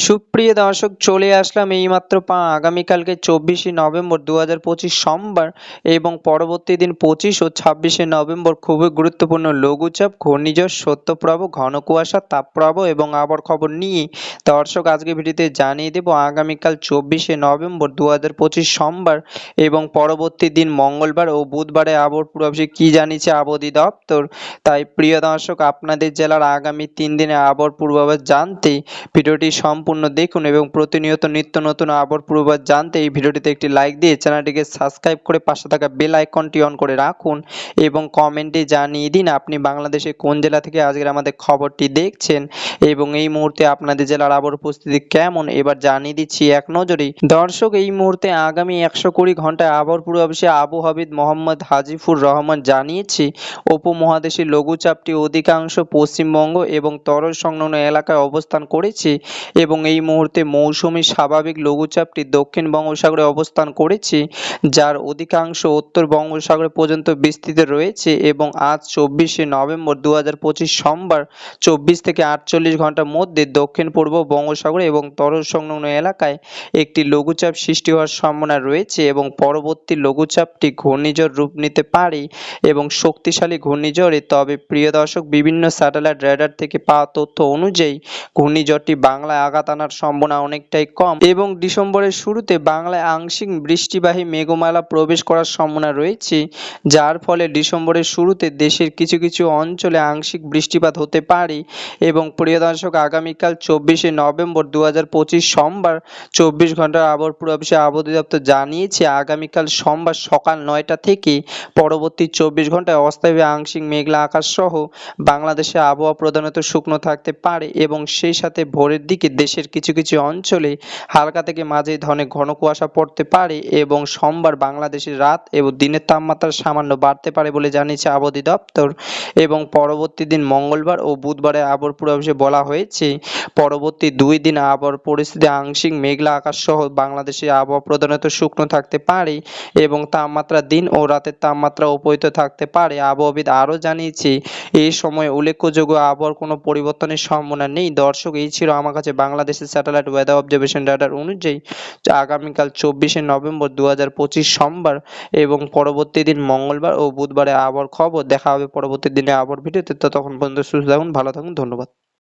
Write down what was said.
সুপ্রিয় দর্শক, চলে আসলাম এইমাত্র আগামীকালকে 24শে নভেম্বর 2025 সোমবার এবং পরবর্তী দিন 25 ও 26শে নভেম্বর খুবই গুরুত্বপূর্ণ লঘুচাপ, ঘূর্ণিঝড়, শৈত্যপ্রবাহ, ঘন কুয়াশা, তাপপ্রবাহ এবং আবহাওয়ার খবর নিয়ে দর্শক আজকে ভিডিওতে জানিয়ে দেব আগামীকাল 24শে নভেম্বর 2025 সোমবার এবং পরবর্তী দিন মঙ্গলবার ও বুধবারে আবহাওয়ার পূর্বাভাসে কি জানিয়েছে আবহাওয়া অধিদপ্তর। তাই প্রিয় দর্শক, আপনাদের জেলার আগামী 3 দিনের আবহাওয়ার পূর্বাভাস জানতে ভিডিওটি সম্পূর্ণ দেখুন এবং প্রতিনিয়ত নিত্য নতুন আবহাওয়ার পূর্বাভাস জানতে এই ভিডিওটিতে একটি লাইক দিয়ে চ্যানেলটিকে সাবস্ক্রাইব করে পাশে থাকা বেল আইকনটি অন করে রাখুন এবং কমেন্টে জানিয়ে দিন আপনি বাংলাদেশের কোন জেলা থেকে আজকের আমাদের খবরটি দেখছেন এবং এই মুহূর্তে আপনাদের জেলার আবহাওয়ার পরিস্থিতি কেমন এবার জানিয়ে দিচ্ছি এক নজরেই। দর্শক, এই মুহূর্তে আগামী 120 ঘন্টায় আবহাওয়ার পূর্বাভাসে আবহাওয়াবিদ মোহাম্মদ হাজিফুর রহমান জানিয়েছে উপমহাদেশে লঘুচাপটি অধিকাংশ পশ্চিমবঙ্গ এবং তরল সংলগ্ন এলাকায় অবস্থান করেছে এবং এই মুহূর্তে মৌসুমী স্বাভাবিক লঘুচাপটি দক্ষিণ বঙ্গোপসাগরে অবস্থান করেছে, যার অধিকাংশ উত্তর বঙ্গোপসাগর পর্যন্ত বিস্তৃত রয়েছে এবং আজ 24শে নভেম্বর 2025 সোমবার 24 থেকে 48 ঘন্টার মধ্যে দক্ষিণ পূর্ব বঙ্গোপসাগর এবং তরল সংলগ্ন এলাকায় একটি লঘুচাপ সৃষ্টি হওয়ার সম্ভাবনা রয়েছে এবং পরবর্তী লঘুচাপটি ঘূর্ণিঝড় রূপ নিতে পারে এবং শক্তিশালী ঘূর্ণিঝড়ে। তবে প্রিয় দর্শক, বিভিন্ন স্যাটেলাইট রেডার থেকে পাওয়া তথ্য অনুযায়ী ঘূর্ণিঝড়টি বাংলায় আঘাত আনার সম্ভাবনা অনেকটাই কম এবং ডিসেম্বরের শুরুতে বাংলায় আংশিক বৃষ্টিবাহী মেঘমালা প্রবেশ করার সম্ভাবনা রয়েছে, যার ফলে ডিসেম্বরের শুরুতে দেশের কিছু কিছু অঞ্চলে আংশিক বৃষ্টিপাত হতে পারে। এবং প্রিয় দর্শক, আগামীকাল 24শে নভেম্বর 2025 সোমবার 24 ঘন্টার আবহাওয়ার পূর্বাভাসে আবহাওয়া অধিদপ্তর জানিয়েছে আগামীকাল সোমবার সকাল 9টা থেকে পরবর্তী 24 ঘন্টায় অস্থায়ীভাবে আংশিক মেঘলা আকাশ সহ বাংলাদেশে আবহাওয়া প্রধানত শুকনো থাকতে পারে এবং সেই সাথে ভোরের দিকে দেশের কিছু কিছু অঞ্চলে হালকা থেকে মাঝারি ধরনের ঘন কুয়াশা পড়তে পারে এবং সোমবার বাংলাদেশের রাত এবং দিনের তাপমাত্রা সামান্য বাড়তে পারে বলে জানিয়েছে আবহাওয়া অধিদপ্তর। এবং পরবর্তী দিন মঙ্গলবার ও বুধবারে আবহাওয়ার পূর্বাভাসে বলা হয়েছে পরবর্তী 2 দিন আবহাওয়ার পরিস্থিতি আংশিক মেঘলা আকাশ সহ বাংলাদেশে আবহাওয়া প্রধানত শুকনো থাকতে পারে এবং তাপমাত্রা দিন ও রাতের তাপমাত্রা উপহিত থাকতে পারে। আবহাওয়াবিদ আরও জানিয়েছে এই সময় উল্লেখযোগ্য আবহাওয়ার কোনো পরিবর্তনের সম্ভাবনা নেই। দর্শক, এই ছিল আমার কাছে বাংলাদেশের স্যাটেলাইট ওয়েদার অবজারভেশন রাডার অনুযায়ী আগামীকাল 24শে নভেম্বর 2025 সোমবার এবং পরবর্তী দিন মঙ্গলবার ও বুধবারে আবহাওয়ার খবর। দেখা হবে পরবর্তী দিনে আবহাওয়ার ভিডিওতে। ততক্ষণ পর্যন্ত সুস্থ থাকুন, ভালো থাকুন, ধন্যবাদ।